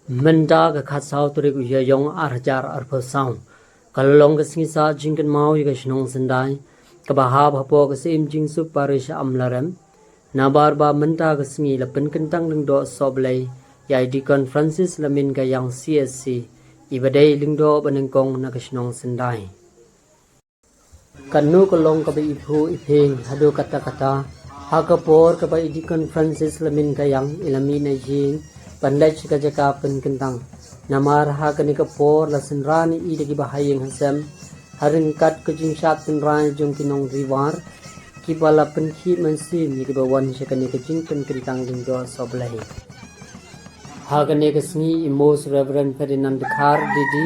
Menda ka khatsau turik uya yong arjar arphosau kalong ka singisa jingkan mau ka shnong sendai ka bahab hapo ka sim jingsu parish amlarem nabar ba menta ka singi la penkentang lingdo soblei ya di Francis lamin ka yang CSC ibadai lingdo banengkong na ka shnong sendai kanu kalong ka ba iphu ipeng hadu kata kata hakapor ka ba di Francis lamin ka yang ilami na jing pandai chika jaka penkentang namar ha kani ka por la senrani i dagi bahayeng hasem haringkat ka jingshat penrai jong kinong riwar ki bala penkhi mansim ni ba wan chakani ka jing penkentang lingdo soblai ha kani ka sngi imos reverend Ferdinand Khar didi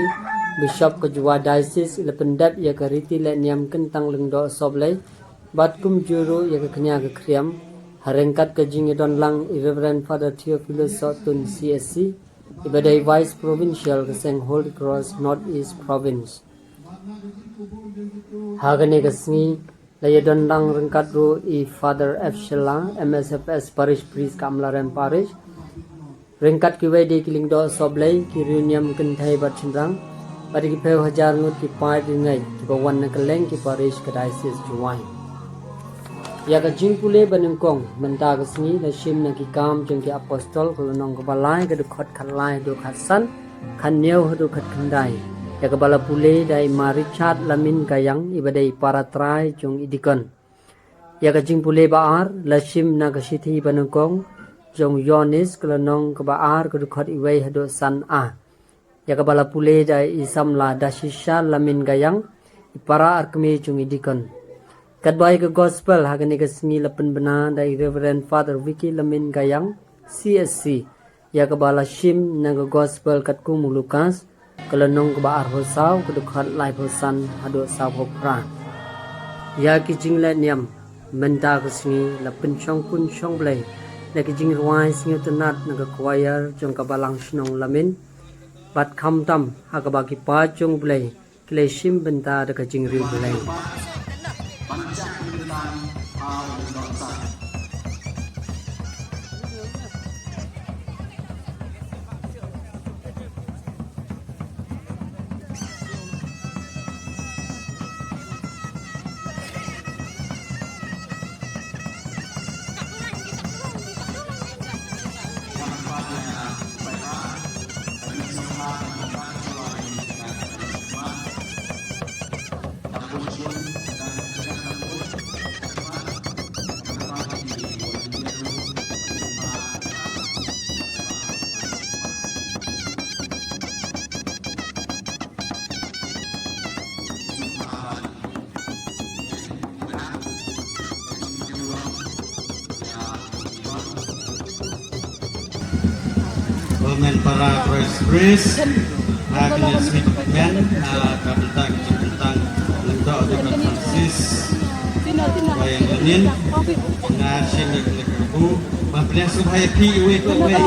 bishop ka jua diocese la pendap ya ka riti la niam kentang lingdo soblai bat kum juru ya ka knya ka kriam harengkat ke jingidon lang Reverend Father Theophilus Sotun CSC ibadai Vice Provincial ke Seng Holy Cross North East Province hagane ke sngi layadon lang rengkat ru i Father F. Shela MSFS Parish Priest Kamlarem Parish rengkat ki wede kiling do soblai ki reunion kentai bat chindrang bari ki peu hajar ngut ki pai ringai ki bawan na keleng ki parish ka diocese juwai ya ka jingpule banengkong menta ka sngi la shim na ki kam jeng ki apostol ko nong ka balai ka khot khalai do khasan khan neu hadu khat khandai ya ka bala pule dai marichat lamin kayang ibadai paratrai jong idikon ya ka jingpule baar la shim na ka sithi banengkong jong yonis ka nong ka baar ka khot iwei hadu san a ya ka bala pule dai isamla dashisha lamin kayang ipara arkme jong idikon Kadbai ke gospel hagani ke sngi lapen bena dari Reverend Father Vicky Lamin Gayang CSC ya ke bala shim na ke gospel kat ku mulukas kelenong ke baar hosau ke dekat lai hosan hado sau hopra ya ki jingla niam menta ke sngi lapen chong pun chong blai na ki jing ruai sngi tenat na ke choir jong ke balang shnong lamin bat kham tam ha ke bagi pa chong blai kle shim benta de ke jing ri blai Women para Praise akhirnya Smithman kabintang tentang lento dengan Francis bayang lenin na sini lebu mampunya supaya kiwe kowe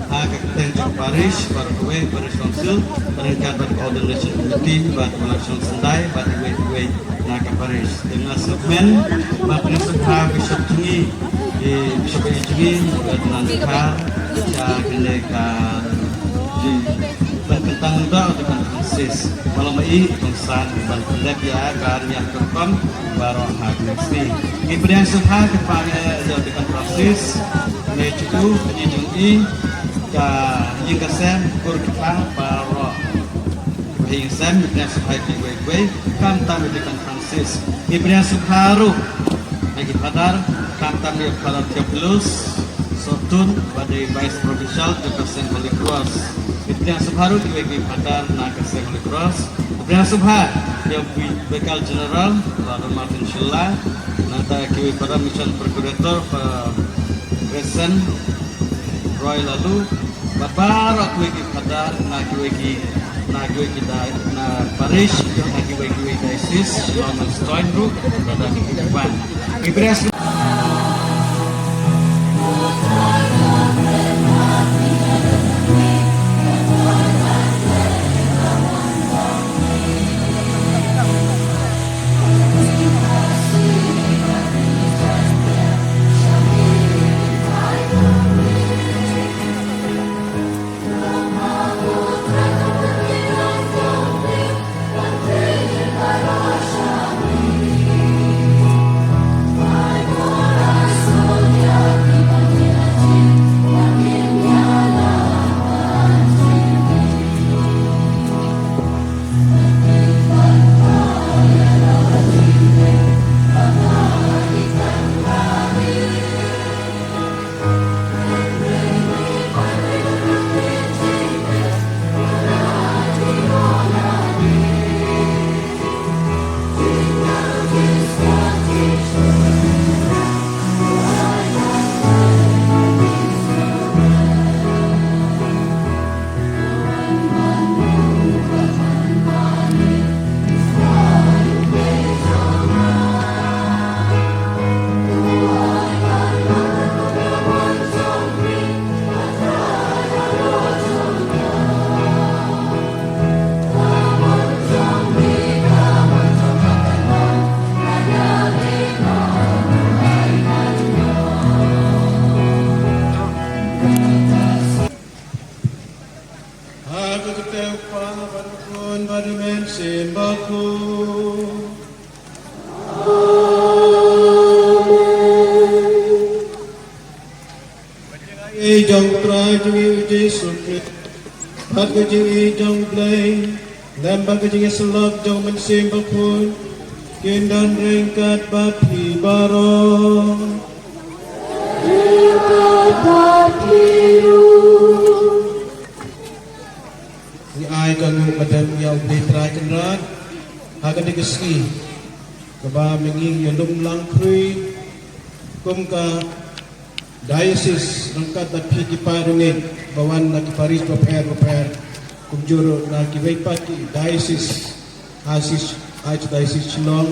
kakten parish para kowe parish council perangkat bad coordination committee bad election sendai bad kowe na ka parish dengan Smithman mampunya supaya bishop tinggi bishop tinggi dengan Khar ka di tentang itu dengan Francis kalau mai bangsan ban pendek ya karya kepam baru hagnesni ibran subha kepada dengan Francis ne cukup penyejungi ka yingkasem kurkita baru yingkasem ibran subha kiwe kam tam dengan Francis ibran subharu lagi padar kam tam pada 13 Sotun pada Vice Provincial ke Seng Holy Cross. Ibran Subharu diwegi padar na ke Seng Holy Cross. Ibran Subha yang bekal general Lalu Martin Shilla nata kiwi pada mission procurator Present Roy lalu babar kiwi padar na kiwi na parish na kiwi diocese Norman Steinbrook pada Iban. Ibran Teu Pai, Barukun, Barimen, Simbaku. Amen. Jong trai jong Yesus Kristus. Bag jong jong play. Dan bag jong selok jong mensimbakun. Kindan ringkat bapi barong. Ringkat bapiru. Ni ai kagu madam ya ubay trai kenrat. Hagan digeski. Kaba minging yalum lang krui. Kum ka diocese rangkat bapi kiparungin. Bawan na kiparis paper. Kum juro na kiwaipat ki diocese. Asis Archdiocese Chinong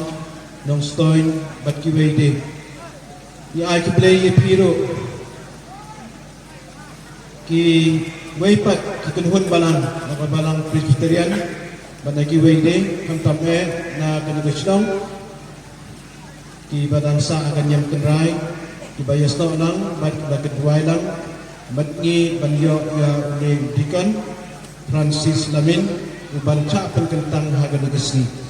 nong stoin bat kiwede ya ai ki play ye piro ki waipat ki kunhun balang Presbyterian bat na kiwede kam tame na kanugusong ki badansa akan yam kenrai ki bayas to lang bat kedua lang bat ngi banyo ya uling dikan Francis Lamin ubanca penkentang haga negesi.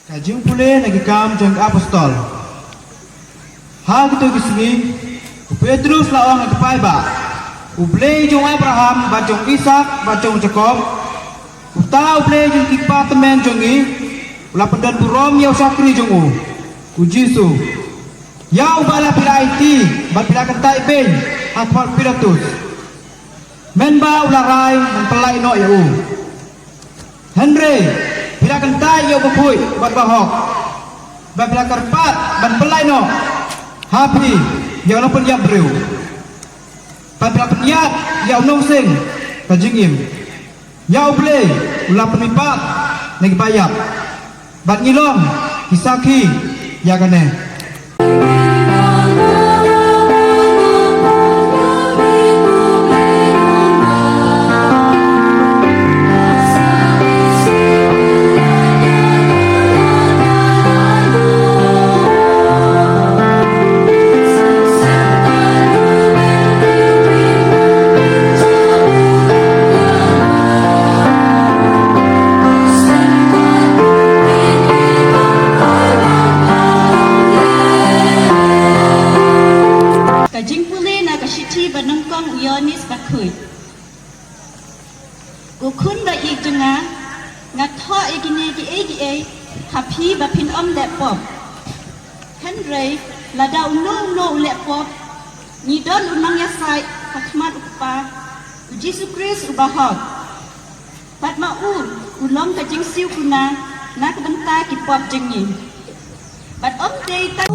Kajing pule nagikam jang apostol. Hal gitu kisini, Petrus lawang nagpay ba. Ublay jong Abraham, bajong Isaac, bajong Jacob. Uta ublay jong departemen jongi, ula pendan burom yaw sakri jongu. Kujisu. Yaw bala pila iti, bat pila kentai ben, hakpat Pilatus. Menba ularay ng pelay no yau. Henry, bila kentai yaw bukuy, bat bahok. Bat bila karpat, bat pelay no. Happy, yaw no penyap brew. Bat bila penyat, yaw nungsing, kajingim. Yaw blay, ula penipat, nagbayap. Bat ngilong, kisaki, yagane. Yonis bakui. Gukun ba ik jenga ngat tho ikine ki egi happy ba pin det pop. Henry la dau no le pop. Ni don unang yasai hakmat upa. Jesus Christ ubahot. Pat maun ulom ka jing siu kuna nak benta ki pop jengi. But day ta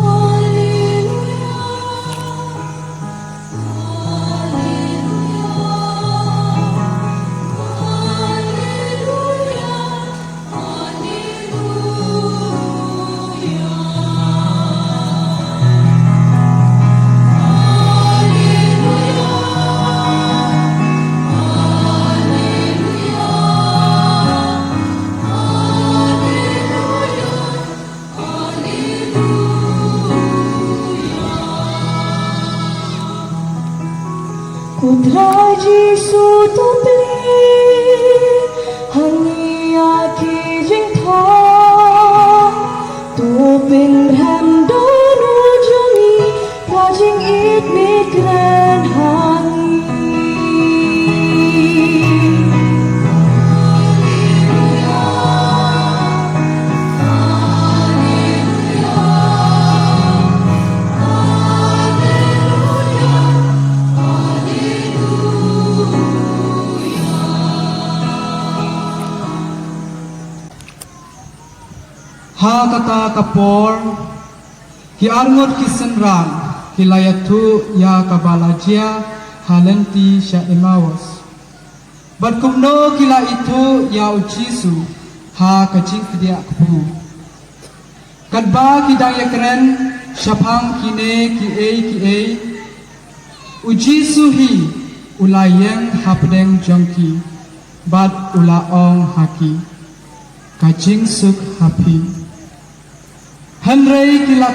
Putra Jisu tu beli hanya kijing tha tu bin ham dono jani kajing it mikran hangi ha kata kapor ki arngot ki senran ki layatu ya kabalajia halenti sya emawas bat kumno kila itu ya ujisu ha kacing kedia kepu kadba kidang yakren syapang kine ki e ujisu hi ulayeng hapdeng jongki bat ulaong haki kacing suk hapi Henry kila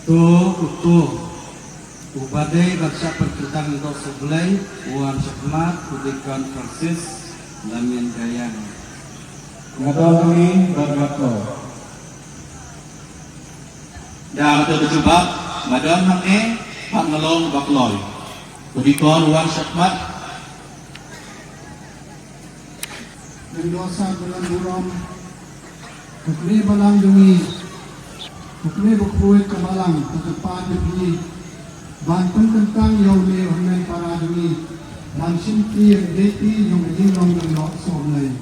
tu ubadai baksa perkitang do sebelah uang syakmat kudikan Francis Lamin Gayang Ngadolami Bagato dah betul berjumpa madam hamne pak ngelong bakloy kudikan uang syakmat Mendosa bulan buram Kukli balang dungi Kukli bukuit kemalang Ketepan dungi Banten tentang yauni Homen para dungi Dan simpi yang deti Yang menjinglong dan lok somlai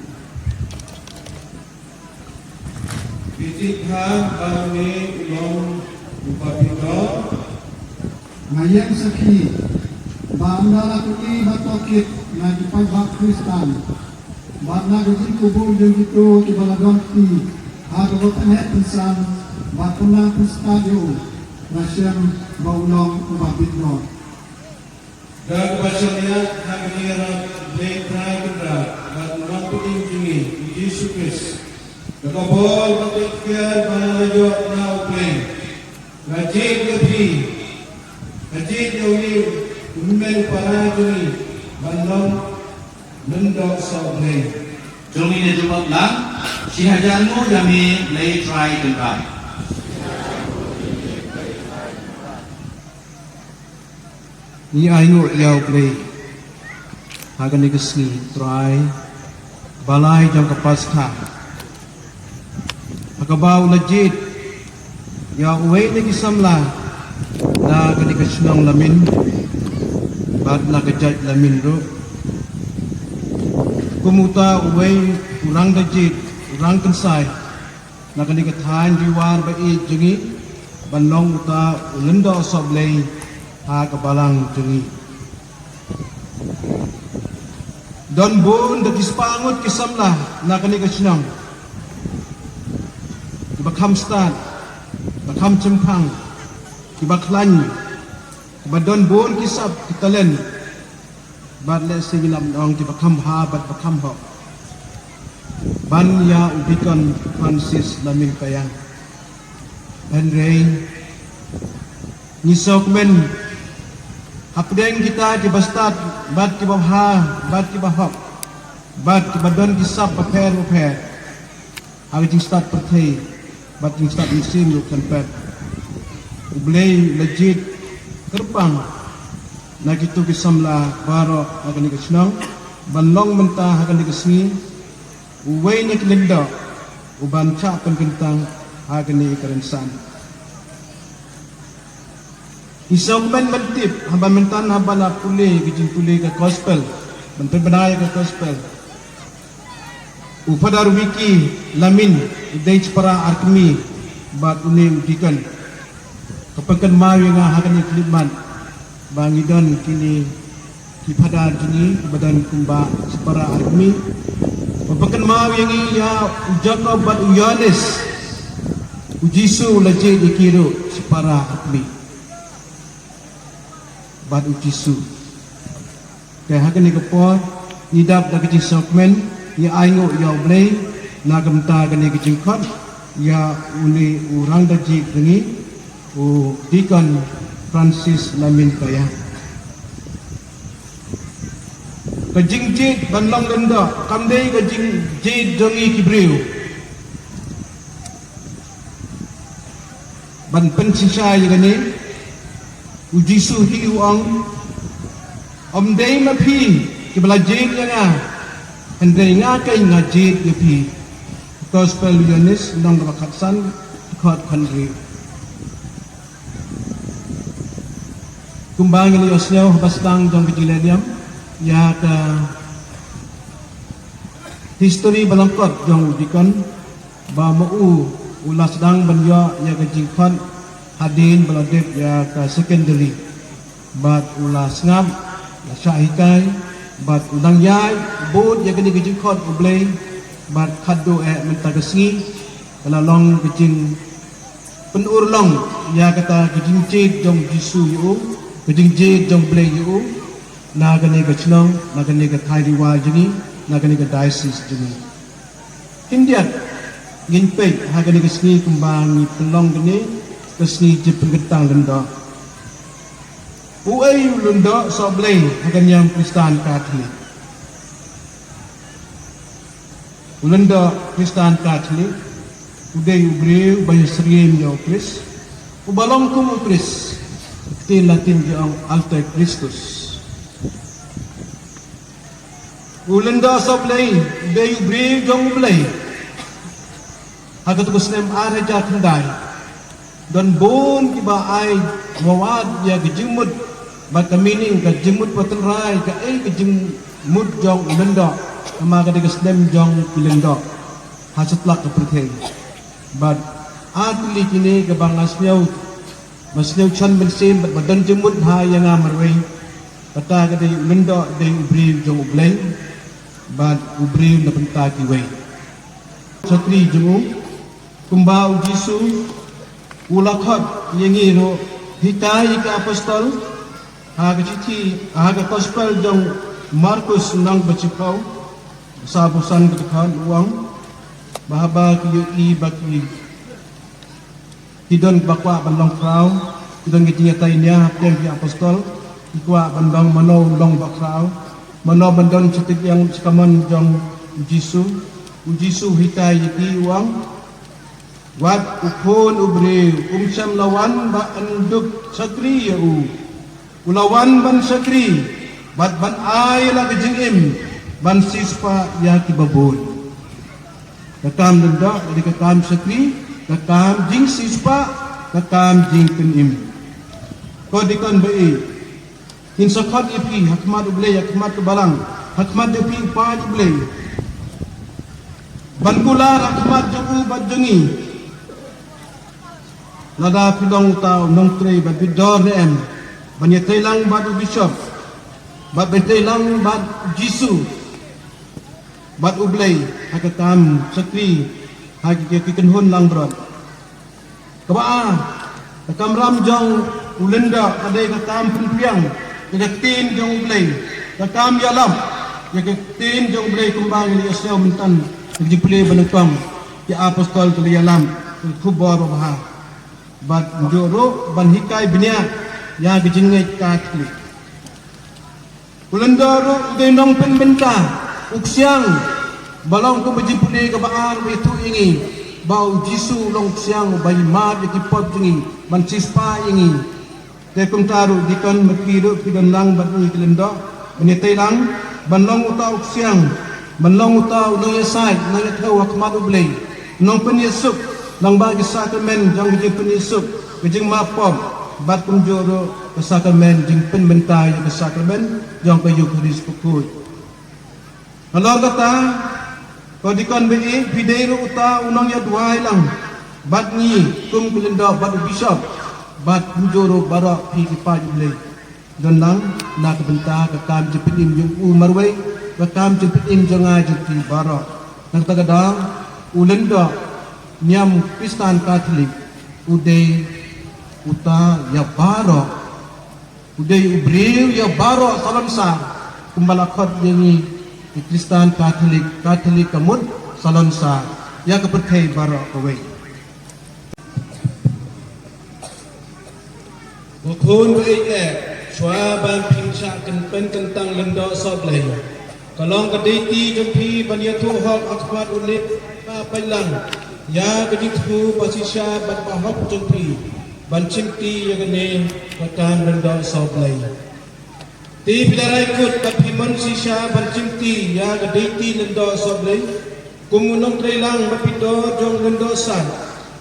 Pitikha Barne Ulong Upapito Ngayang sakhi Baandala kukli batokit Ngaji pajak Kristan Barna gajin kubur yang itu Kibalagon ti Hagagot anet insan Batunang Kristadio Nasyam Baulong Ubabidno dan kebacaannya hagira letra kita dan orang puting tinggi Yesus Kristus kekabul bertikian panalayo na upleng ngajik gabi ngajik yauni umel para juni bandong mendok sa upleng juni na jumap lang si hajarmu dami letra kita ni aingo yaw play hagan ni kesni try balai jam kapas kha akabau legit ya uwe ni kisamla na gani kasnong lamin bad na kajat lamin ro kumuta uwe urang legit urang kensai na gani kathan jiwar ba i jingi banong uta ulendo soblei ha kabalang jungi don bun da kispangot kisamla na kani kasnong bakam stat bakam cempang baklan badon bun kisap kitalen badle sigilam dong ki bakam ha bad bakam ho ban ya ubikan Francis Lamin Kayang Henry nisok men hapdeng kita di bastat bad ki babha bad ki bahok bad ki badon kisap paper haging stat perthei bad ki stat mesin yu kanpet ublei legit kerbang na kitu kisamla baro agani kasnong banlong menta agani kasni uwei ni kilinda uban cha penkentang agani karensan isong men mentip hamba mentan hamba na puli gijin puli ke gospel bentuk benaya ke gospel upadar wiki lamin idai para arkmi bat uni udikan kapangkan mawi nga hakan ikliman bangidon kini kipada jini badan kumba para arkmi kapangkan mawi nga ya ujaka bat uyanes ujisu laje dikiru para arkmi bad ujisu kaya hakan ikapor nidap da kecing sokmen ya aingo ya oblei nagamta gani kecing kot ya uni urang daji dengi u Deacon Francis Lamin Kayang kajing jid banlong ganda kamdei kajing jid dengi kibriu ban pensisay gani ujisu hi uang omdei mapi kibalajid nga handai nga kay nga jid yapi gospel unionist nang bakatsan kot country kumbang ni osnyaw bastang dong kejiladiam ya ka history balangkot dong dikon ba mau ulas sedang banyak ya ke jingkon hadin beladep ya ke secondary bat ulas ngam la syahikai bat udang yai bud ya ke ni ke jingkon ublei bat khaddo mentagasngi kala long ke jing penur long ya kata ke jing jid jong jisu yu ke jing jid jong blei yu na ke ni ke chnong na ke ni ke thai riwa jingi na ke ni ke diocese jingi Indian ngin pe ha ke ni ke sni kembang ni pelong ke ni ke sni je pengetang lenda uai lenda so blei ha ke nyam Kristen Katolik ulenda Kristen Katolik udai ubreu bayu seriem ya Kris ubalong kum Kris tin Latin yang Alter Christus ulenda soblei udai ubreu jong ublei hagat kusnem araja tendai dan bon kiba ai mawad ya gejimut bat kamining ka jimut patenrai ka ai gejimut jong ulenda ama ka kusnem jong ulenda hasatlak ka perthei bat atli kini ke bangas nyau masnyau chan bensim bat badan jemut ha yang amarwei kata ke dei ulenda dei ubri jong ublei bat ubri na benta ki wei satri jemu kumbau jisu ulakhat yengi ro hitai ke apostol ha ke cici ha ke gospel jong Markus nang bacipau sabusan ke kan uang bahaba ki baki hidon bakwa bandong krau hidon gitinga tainya hapten ki apostol ikwa bandong mano long bakrau mano bandong citik yang sekaman jong Jisu hitai ki uang wat ukun ubre umsam lawan ba anduk sakri ya ulawan ban sakri bat ban ay la kejingim ban sispa ya ki babon kakam denda dari kakam sakri kakam jing sispa kakam jing penim ko dikon bai in sakhat ipi hakmat ublei hakmat balang hakmat depi pa ublei bankula hakmat juku bajengi nada pidong tau nong trei bat bidor em banyetai lang bat bishop bat betai lang bat jisu bat ublei hakatam sakri haki kenhun lang brot kaba kakam ram jong ulenda adai kakam penpiang kakatin jong ublei kakam yalam kakatin jong ublei kumbang ni asyaw mentan diplay banutang ya apostol tu yalam kubor bah bat joro ban hikai binia ya gejingai Katolik ulendaro denong penbenta uksiang balong ko bejipune kabaan itu ingi bau jisu long siang bayi mat di pot ingi ban sispa ingi te kum taru dikon mekiru pidon lang bat ingi kelendo benitai lang banlong utau uksiang banlong utau nang yasai nang yathau hakmat ublei nong pen yesuk nang bagi sakramen jang gejing pen yesuk gejing mapom bat kum joro ke sakramen jing pen bentai ke sakramen jang ke Eucharis pukul alor kata ko dikon be videiro uta unang ya duai lang bat ni kum kelenda bat bishop bat kum joro bara pi ki pa ublei don lang na ke benta ke kam jepinim jung umarwei kakam jepitim jangai jeti bara nang tagadang ulenda nyam Kristen Katolik udai uta ya bara udai ubreu ya bara salonsa kumbalakot yengi Kristen Katolik kamut salonsa ya keperthai bara kawai wakun baik shwa ban pingsha kan pen kentang lendo soblai kalong kaditi jempi banyatu hok akhwat unit pa pailang ya kadithu pasisya bat bahop jempi ban cimti ya gane kakam lendo soblai ti pidarai kut bat himon sisya ban cimti ya kaditi lendo soblai kumunong trailang bapido jong lendo san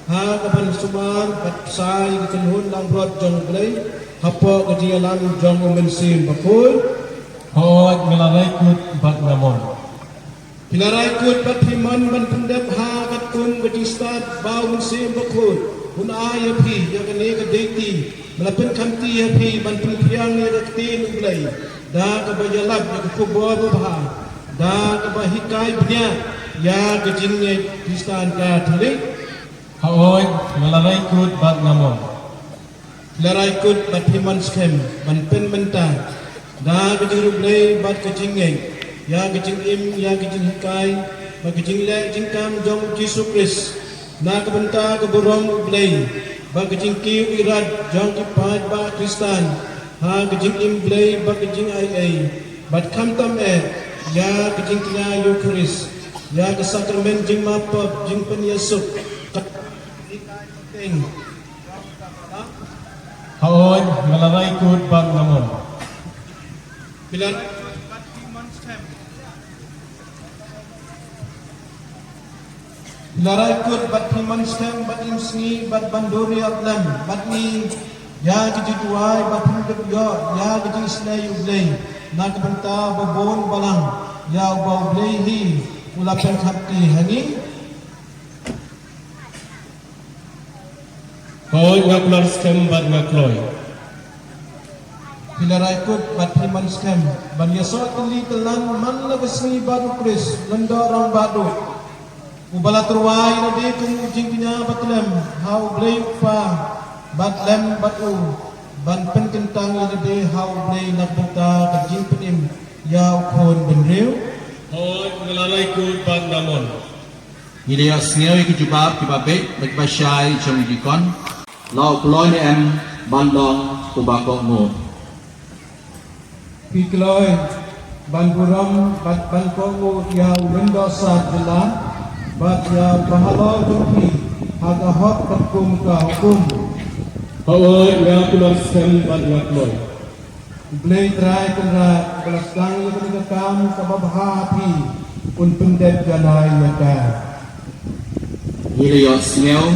ha kapan suman bat sai kenhun lang brot jong blai hapo kadialan jong mensim bakul Hoi ngelarai kut bat namon. Pilarai kut bat himan ban pendap ha kat kum gajing start bau sim bakut hun ay api ya kene ka deiti melapen kamti api ban pengpiang ya tin ulai da ka bajalab ya ku bawa bah da ka bahikai punya ya gajing ne kristan ka thale Haoy malarai kut bat namon. Pilarai kut bat himan skem ban pen mentang da gajing ulai bat gajing ne ya gajing im ya gajing hikai ba gajing le gajing kam jong Jesus Christ na kabenta keborong ublay ba gajing kiu irad jong kipad ba Kristan ha gajing im blay ba gajing ai bat kam tam ya gajing kina Eucharis ya ke sakramen jing mapap jing pen Yesus ting Haoy malarai kut bat namon. bilan Larai kut bat himan stem bat imsni bat bandori atlam bat ni ya kiji tuai bat hidup yo ya kiji isnai ublay na kabenta babon balang ya ubau ublay hi ulapen khapti hani Haoy ngaklor skem bat ngakloy. Pilarai kut bat himan stem ban yasot li telan man labasni badu kris lendo orang badu Ubala terwai nabi kum ujing pinya batlem hau blay pa batlem batu ban pen kentang nabi hau blay nakbenta kajing penim ya ukon benriu Haoy malarai kut bat namon. Nilai asngawi ke jubab ke babek bagi basyai jom dikon lau keloy ni em bandong kubakok mu Pikloi ban buram bat ban kongo ya ulendo sat jelan bat ya bahalo tuki haga hok takum ka hukum Haoy ngaklor skem bat ngakloy. blay try kenra belasang yang kam kababha api un pendek ganai yaka Nilai asngaw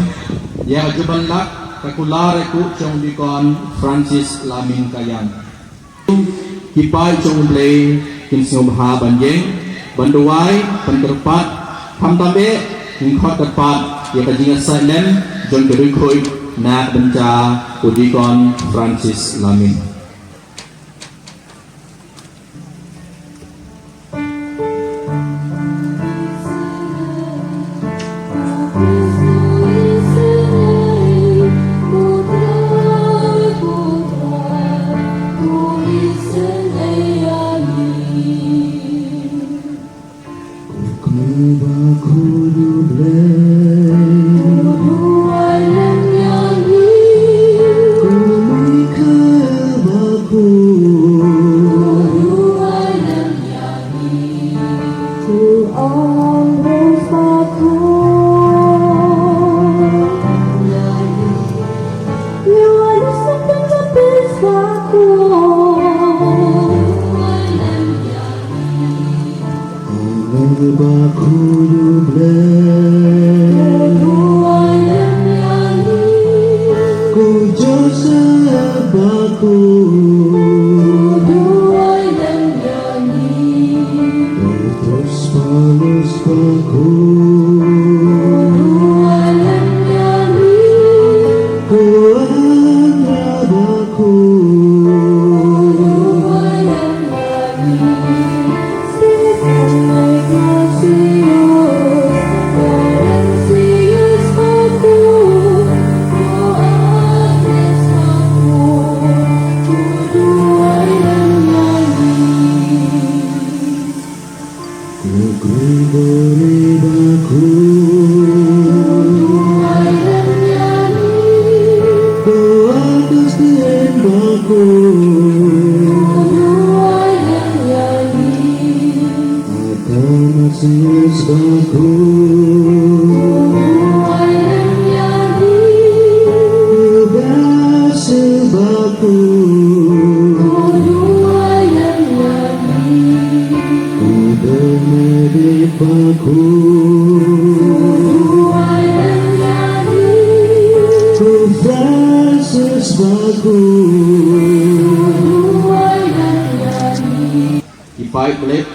ya juban lak kakulare ku jom dikon Francis Lamin Kayang Kipai jom blay kinsum ha banjeng banduai penterpat hamtabe ngkhot terpat ya kajing silent jon berikoi nak benca udikon Francis Lamin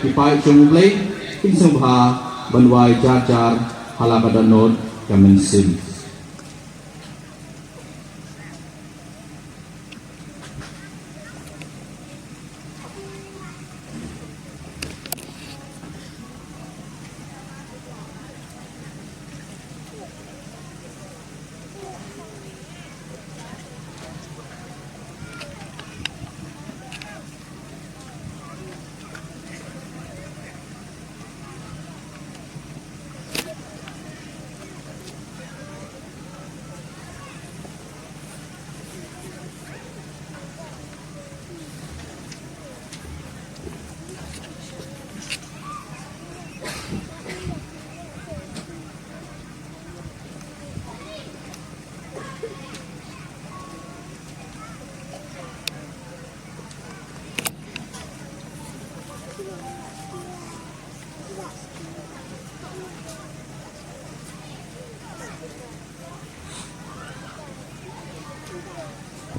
Kipai jom blay kin sumha banwai jar halabadanot kamensin.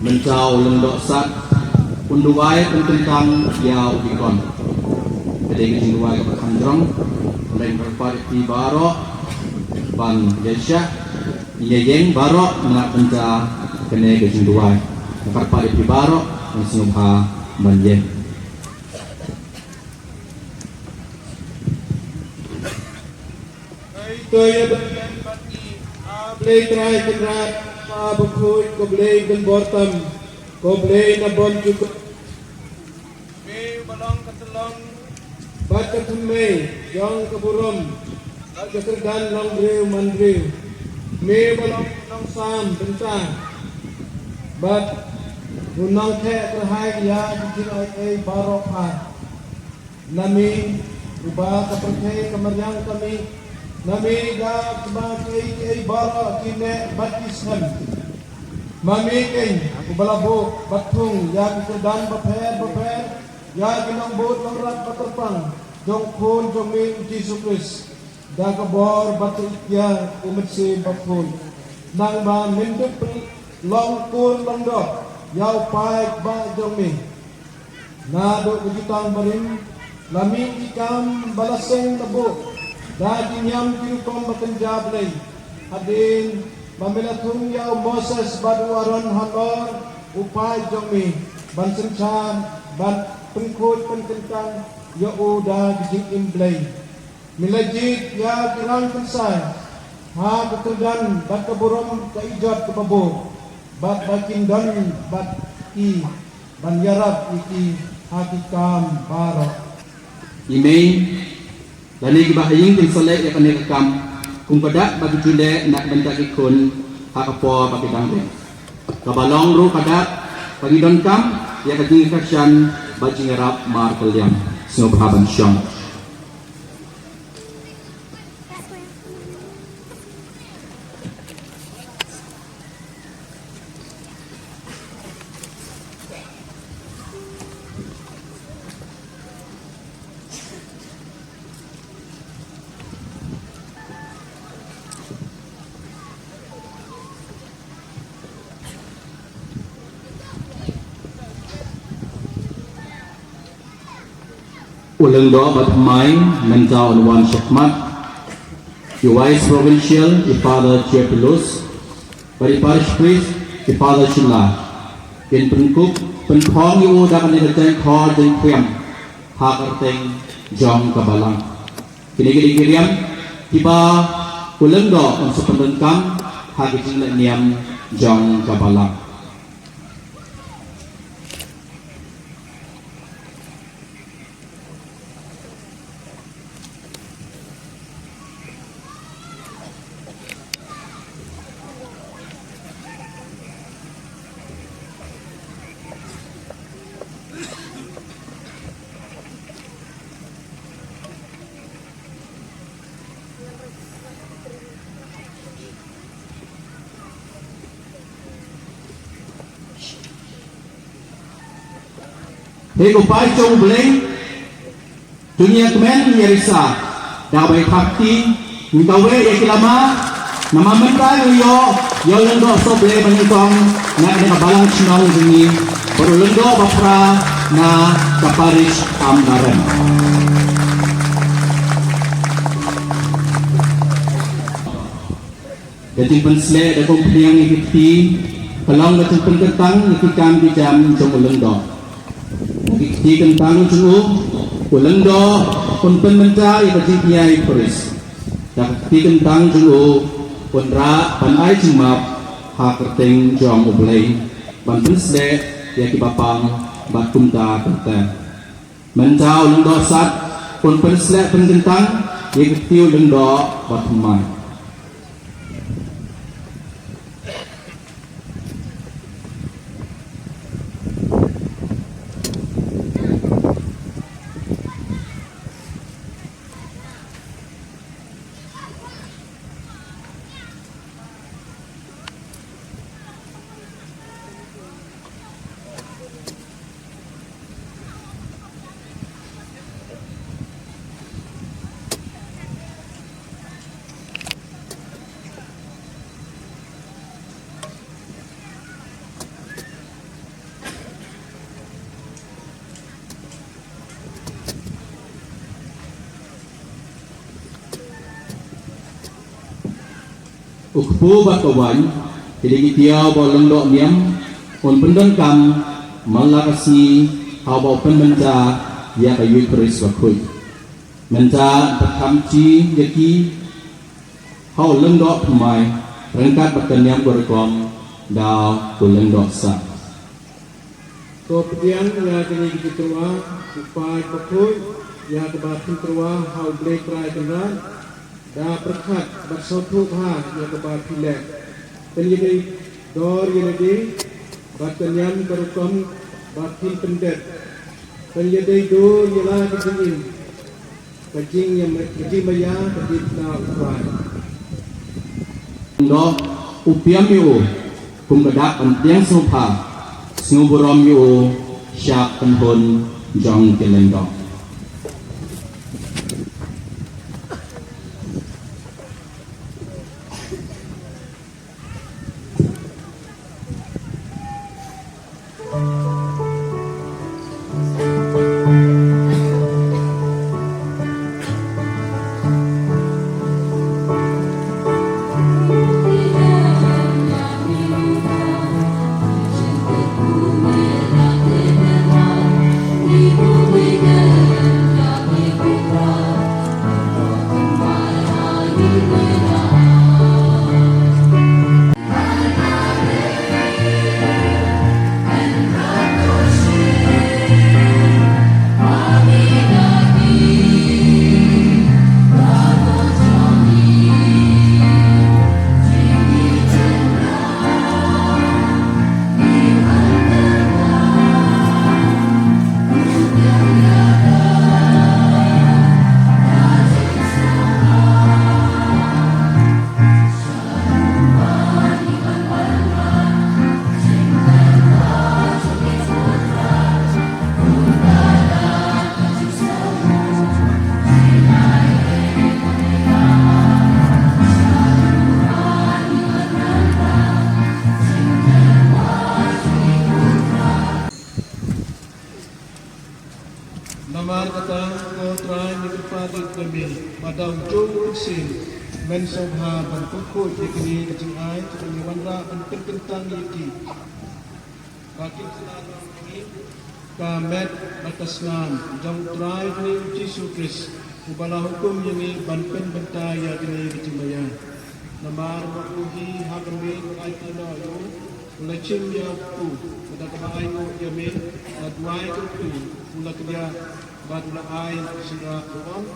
Mencau lendok sat unduai pententang yau dikon. Jadi kejinuai keperkandrong lain berpad di barok ban yesya yeng barok nak penca kene kejinuai berpad di barok mensinubha banjeng. Kaya bagian bati ablay try kenrat pabukhoy koblay gan bortam koblay na bon cukup may balong katelong bat katumay yang kaburom at kaserdan long brew mandrew may balong nong sam benta bat unang the terhai ya dijinay ay barok ha nami ubah kapercay kamaryang kami nami ga sebagai ay bara kine batishan mami kay aku balabo batung ya kedan baper ya ginang bot rat paterpang jong khon jong min Jesus Christ da kabor batu ya umat si bakun nang ba menduk long kur long do yau pai ba jong mi na do kujitang barin nami ikam balaseng nabo daging yam kirukom bakenjab lay hadin mamilatung yaw Moses baduaron hanor upay jomi bansen cham ban pengkut penkentang yau daging imblay milajit ya kirang kensay ha kekerdan bat keburom kaijat kebabo bat bakin dan bat ki ban yarab iki hakikam barok Email Lali bahaying tin solek ya kanekam kung pada bagi cile nak bentaki kun hakapo bagi dangre. Kabalong ru pada bagi donkam ya kajing kasyan bagi ngarap mar kalian. Semua berhaban syong. Ulang doa bertemai mencau Wan Syakmat, the Vice Provincial, the Father Chiapilus, bari Parish Priest, the Father Shilla, in Penkuk, Penkong yu dakan dikatakan khor dan kriam, hakarteng jong kabalang. Kini kiriam, tiba ulang doa untuk pendengkam, hakijing niam jong kabalang. Hei upai chong bleng dunia kemen yerisa dabai takti ngitawe ya kilama nama mentai yo lendo so ble bangitong na ina balang chinong dini baru lendo bapra na kaparish amdaran Jadi pensle da kong pliang ikiti kalong da tung kentang ikikam di jam jong uleng do. Ikiti kentang jung uleng do pun menca ikati kiai peris. Ikiti kentang jung pun ra pan ai cimap ha kerteng jong ublei ban pensle ya ki bapang bat kumta kenta. Menca uleng do sat pun pensle pen kentang ikiti uleng do bat mai. Ukpu bakawan jadi tiao bolong dok miam on pendon kam malakasi hau penmenca ya kayu peris bakui menca berkamci yaki hau lendok pemai rengkat berkenyam berkom dau lendok sa Kemudian ya kini kita terwa upai bakui ya kebatin terwa hau blek rai kenal dah berkat bersatu ha yang kebat pilek penjadi dor jadi batanian berukam batin pendet penjadi dor ialah kejing kejing yang kejing maya kejing na upai do upiam yu kum gadak antiang sopa snuburom yu syak penhon jong kelendok. Namar kata kotrai mikrofatit kami madam jung sin men sobha ban kuku dikini kecing ai kecing wandra penting kentang yiki bakin senan ini kamet batasnan jang trai ni Yesus Kristus ubala hukum yang ban pen bentaya kini kecing bayan namar makuhi hakami ai tino yo ulachim ya ku udah kebai ku yamin adwai ku ulah kerja badula air sira uang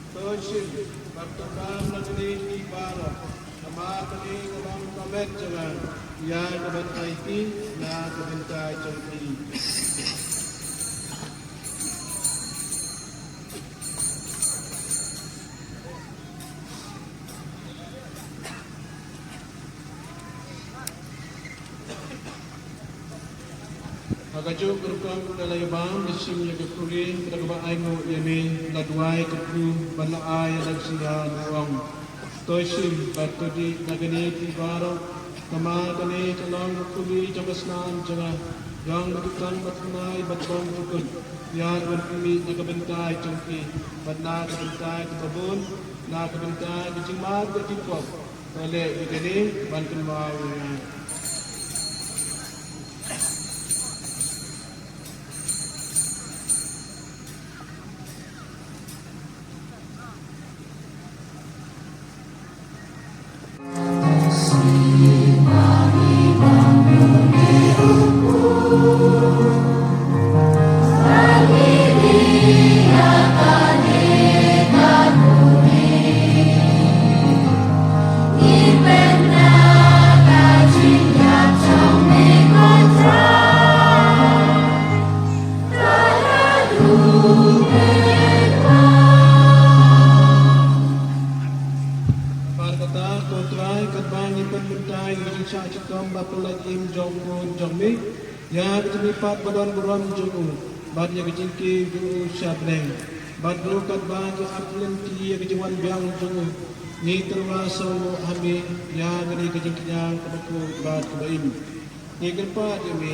tersin bertukar negeri di barat nama tadi dalam kamet jalan ya kebat IT na kebentai jengki Agaju berukam dalai bang mesim yang kekuri beragama aingu yami ladwai keku balai dan sian uang toisim batudi nagani tibaro kama kani kalang kekuri jamasnan jengah yang berdukan batnai batbong rukun yar berkumi nagabentai cengki batna kebentai kebun na kebentai kejimar ketipok oleh begini bantu mau ya kejenipat badan buram jungu bad ya kejengki jungu syabreng bad rukat bang ya aplen ti ya kejewan biang jungu ni terwaso hami ya gani kejengkinya kebeku bad kebaim ni keempat ya mi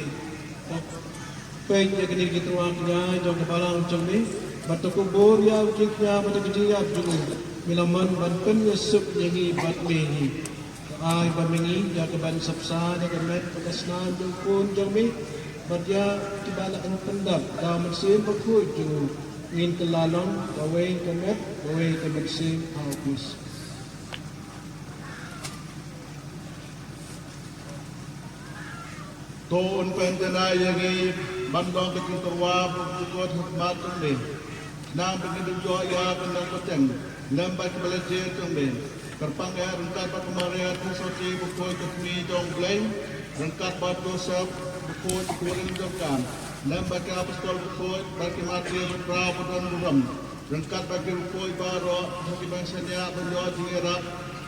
peng ya gani ketuang ya jong kebalang jong ni bad kubur ya kejengkinya bad kejengkinya jungu milaman bad pen ya sup yangi bad mi ni ay bamingi ya keban sapsa ya kemet pagkasnan yung pun jami badya tibala ang pendap da magsim pagkuy yung ngin kelalong gawin kemet gawin kemagsim haupis Toon pendana yangi bandong kecintawa bukut hikmat tumbe nang begitu joya pendang peteng lambat belajar tumbe Kerpang ya rengkat bat kemarin soci bukoi ketmi jong bleng rengkat bat dosap bukoi kuring jongkan lambat ke apostol bukoi bagi mati berpra budan buram rengkat bagi bukoi baro bagi bangsanya benyo jingerap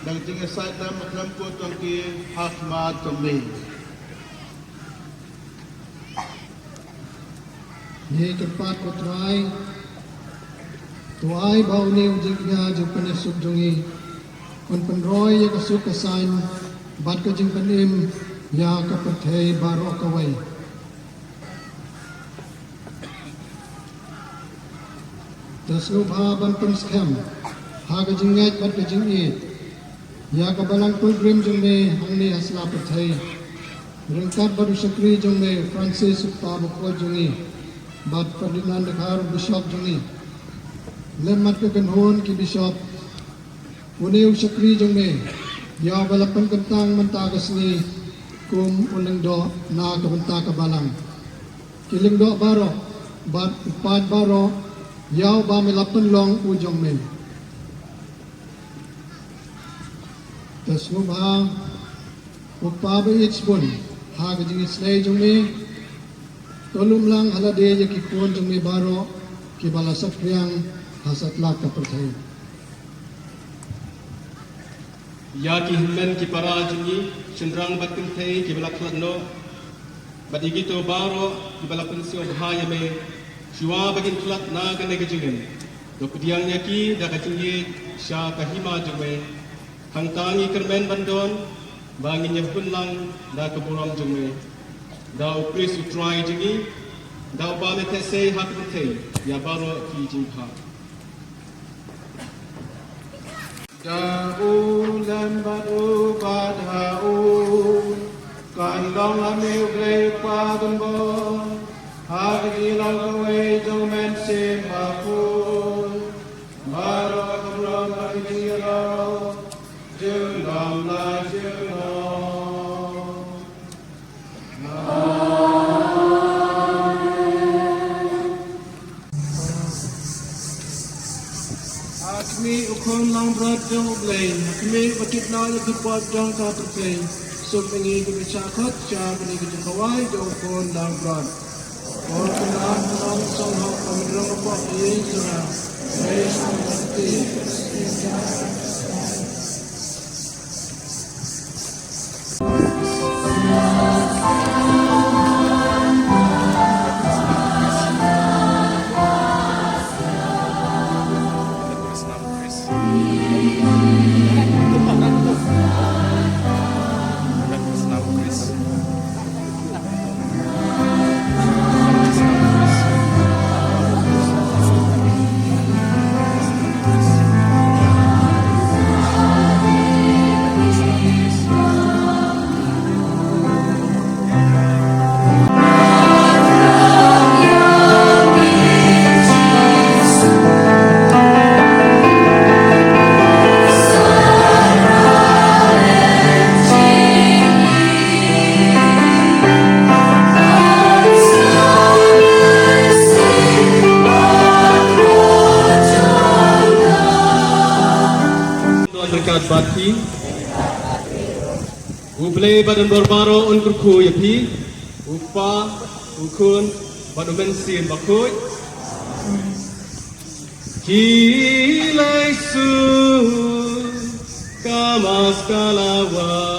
dan jingesat dan maklam ko tongki Ahmad Tombe Ni kepat ko try tuai bau ni ujingnya jupan esuk jungi kon penroy ya kasuk kasain bat ka jing panim ya kapatay baro kaway tasub haban penskem ha ka jing ngat bat ka jing it ya kabalang program jung me hangni asla patay rengkat baru sakri jung me Francis Pabo ko jungi bat Ferdinand Dekhar Bishop jungi lemat ka ganhon ki Bishop Uniw sakri jong me, ya balapan kentang mentagas ni kum ulang do na kabanta kabalang. Kiling do baro, bat upad baro, yaw ba milapan long ujong me. Tas mubha, upabe itspun, haga jing islay jong me, tolum lang halade yakikun jong me baro, kibalasak riyang hasat lak kapertay. Ya ki himmen ki para jungi sendrang bat kentei ki balak no bat igito baro ki balak pensio bahaya me siwa bagin tulat na gane gejingen do kudiang nyaki da kajingi sya kahima jume hangtangi kermen bandon bangin nyepun lang da keburam jume da upris utrai jungi da ubame tese hak kentei ya baro ki jingha Daulan batu badau kandong amiu glei pagunbon hari long away jong men sim bakul baro kabram bagiro jengam la jengam Akmi ukon lang berat jong ublain. Akmi bakit na yung kupot jong kapertay. Sumpengi kami sakot, siya kami kajikaway jong ukon lang berat. Or kunaan lang sa hok pamidrang apa iyan sura. Praise ang pati. ringkat bati. Ublay badan berbaro un kurku yapi. Upa ukun badan bensin bakoy. Kilai su kamas kalawa.